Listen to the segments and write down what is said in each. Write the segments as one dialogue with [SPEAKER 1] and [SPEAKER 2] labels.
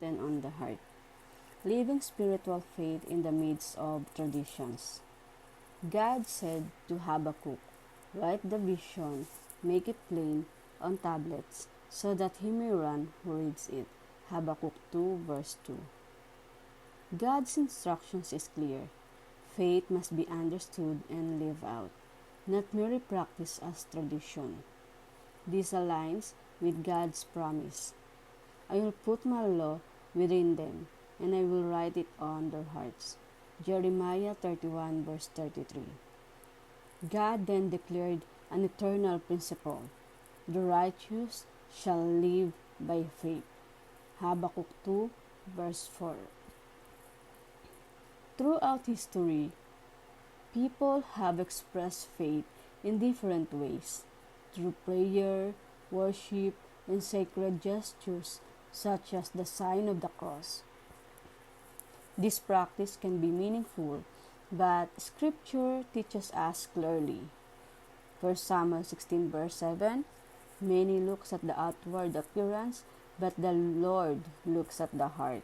[SPEAKER 1] written on the heart. Living spiritual faith in the midst of traditions. God said to Habakkuk, "Write the vision, make it plain on tablets, so that he may run who reads it." Habakkuk 2 verse 2. God's instructions is clear. Faith must be understood and lived out, not merely practiced as tradition. This aligns with God's promise. "I will put my law within them, and I will write it on their hearts." Jeremiah 31 verse 33. God then declared an eternal principle: "The righteous shall live by faith." Habakkuk 2 verse 4. Throughout history, people have expressed faith in different ways, through prayer, worship, and sacred gestures such as the sign of the cross. This practice can be meaningful, but Scripture teaches us clearly. 1 Samuel 16 verse 7, "Many looks at the outward appearance, but the Lord looks at the heart."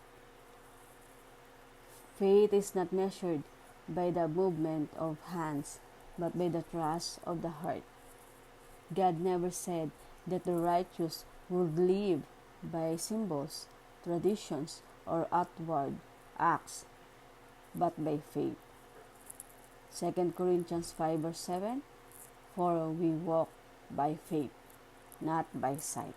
[SPEAKER 1] Faith is not measured by the movement of hands, but by the trust of the heart. God never said that the righteous would live by symbols, traditions, or outward acts, but by faith. 2 Corinthians 5 verse 7, "For we walk by faith, not by sight."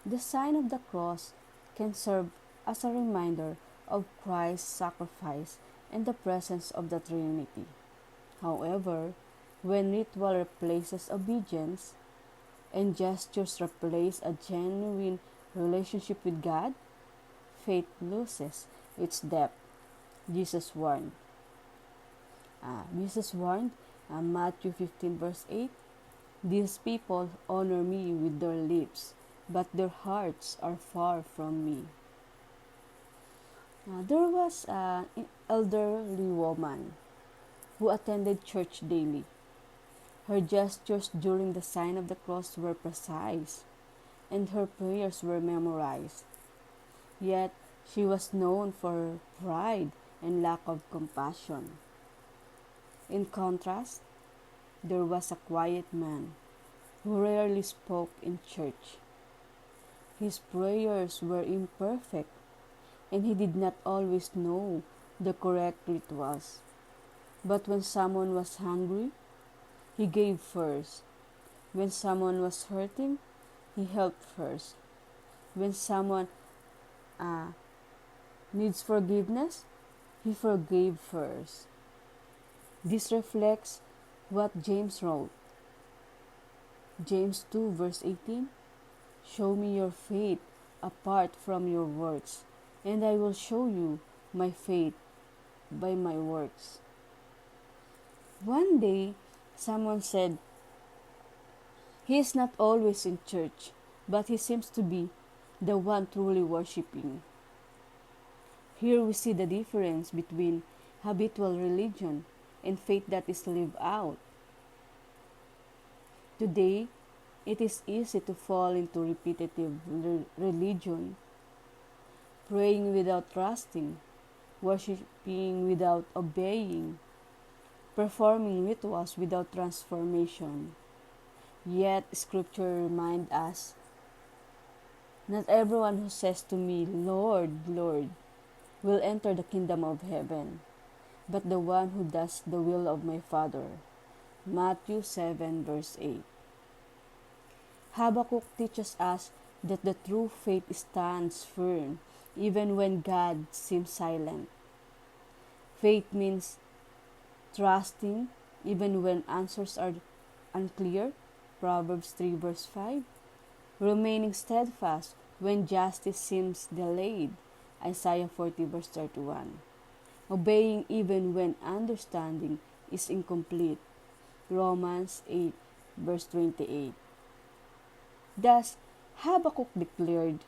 [SPEAKER 1] The sign of the cross can serve as a reminder of Christ's sacrifice and the presence of the Trinity. However, when ritual replaces obedience and gestures replace a genuine relationship with God, faith loses its depth. Jesus warned. Matthew 15 verse 8, "These people honor me with their lips, but their hearts are far from me." There was an elderly woman who attended church daily. Her gestures during the sign of the cross were precise, and her prayers were memorized. Yet she was known for her pride and lack of compassion. In contrast, there was a quiet man who rarely spoke in church. His prayers were imperfect, and he did not always know the correct rituals. But when someone was hungry, he gave first. When someone was hurting, he helped first. When someone needs forgiveness, he forgave first. This reflects what James wrote. James 2 verse 18, "Show me your faith apart from your works, and I will show you my faith by my works." One day, someone said, "He is not always in church, but he seems to be the one truly worshiping." Here we see the difference between habitual religion and faith that is lived out. Today, it is easy to fall into repetitive religion, praying without trusting, worshiping without obeying, performing rituals without transformation. Yet, Scripture reminds us, "Not everyone who says to me, 'Lord, Lord,' will enter the kingdom of heaven, but the one who does the will of my Father." Matthew 7 verse 8. Habakkuk teaches us that the true faith stands firm even when God seems silent. Faith means trusting even when answers are unclear, Proverbs 3 verse 5. Remaining steadfast when justice seems delayed, Isaiah 40 verse 31. Obeying even when understanding is incomplete, Romans 8 verse 28. Thus, Habakkuk declared,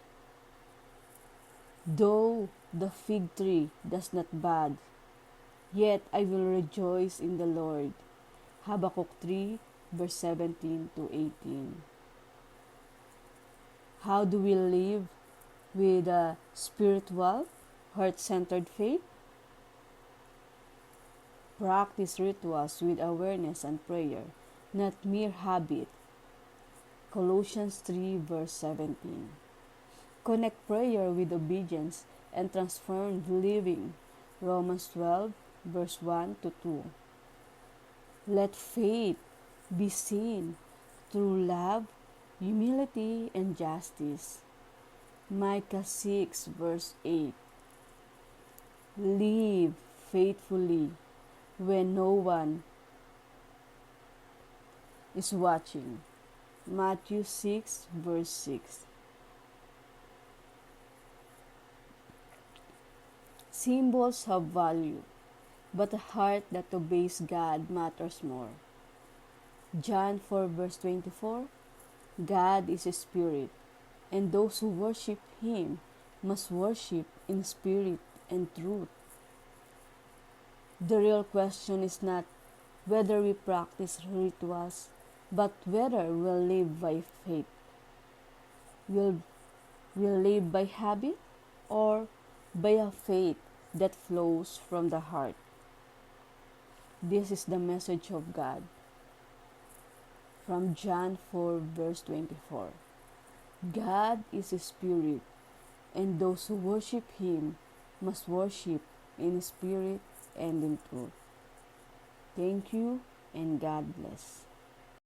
[SPEAKER 1] "Though the fig tree does not bud, yet I will rejoice in the Lord." Habakkuk 3 verse 17 to 18. How do we live with a spiritual, heart-centered faith. Practice rituals with awareness and prayer, not mere habit. Colossians 3 verse 17. Connect prayer with obedience and transformed living. Romans 12 verse 1 to 2. Let faith be seen through love, humility, and justice. Micah 6 verse 8. Live faithfully when no one is watching. Matthew 6 verse 6. Symbols have value, but a heart that obeys God matters more. John 4 verse 24. God is a spirit, and those who worship Him must worship in spirit and truth. The real question is not whether we practice rituals, but whether we'll live by faith. We'll live by habit or by a faith that flows from the heart. This is the message of God from John 4 verse 24. God is a spirit, and those who worship Him must worship in spirit and in truth. Thank you, and God bless.